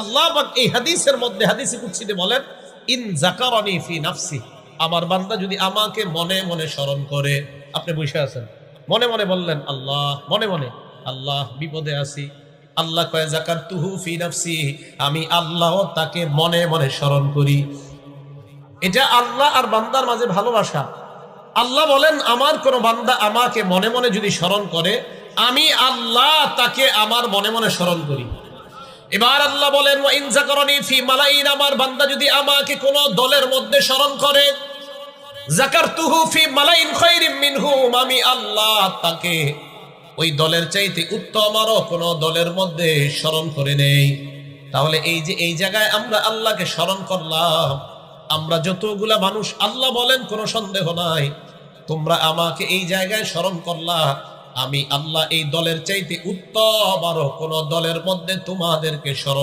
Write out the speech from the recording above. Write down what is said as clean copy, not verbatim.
আল্লাহ পাক এই হাদিসের মধ্যে, হাদিসে কুদসিতে বলেন, ইন যাকারানি ফি নাফসি, আমার বান্দা যদি আমাকে মনে মনে স্মরণ করে। আপনি বসে আছেন, মনে মনে বললেন আল্লাহ, মনে মনে আল্লাহ, বিপদে আছি, আল্লাহ কয় যাকারতুহু ফি নাফসি, আমি আল্লাহ তাকে মনে মনে স্মরণ করি। এটা আল্লাহ আর বান্দার মাঝে ভালোবাসা। আল্লাহ বলেন, আমার কোন বান্দা আমাকে মনে মনে যদি স্মরণ করে, আমি আল্লাহ তাকে আমার মনে মনে স্মরণ করি। এবার আল্লাহ বলেন, ওয়া ইন যাকারানি ফি মালাইন, আমার বান্দা যদি আমাকে কোন দলের মধ্যে স্মরণ করে, যাকারতুহু ফি মালাইন খায়রিম মিনহুম, আমি আল্লাহ তাকে ওই দলের চাইতে উত্তম আরো কোন দলের মধ্যে স্মরণ করে নেই। তাহলে এই যে এই জায়গায় আমরা আল্লাহকে স্মরণ করলাম, আমরা যতগুলা মানুষ, আল্লাহ বলেন কোনো সন্দেহ নাই, তোমরা আমাকে এই জায়গায় স্মরণ করলা, আমি আল্লাহ এই দলের চাইতে উত্তম আরো কোন দলের মধ্যে তোমাদেরকে স্মরণ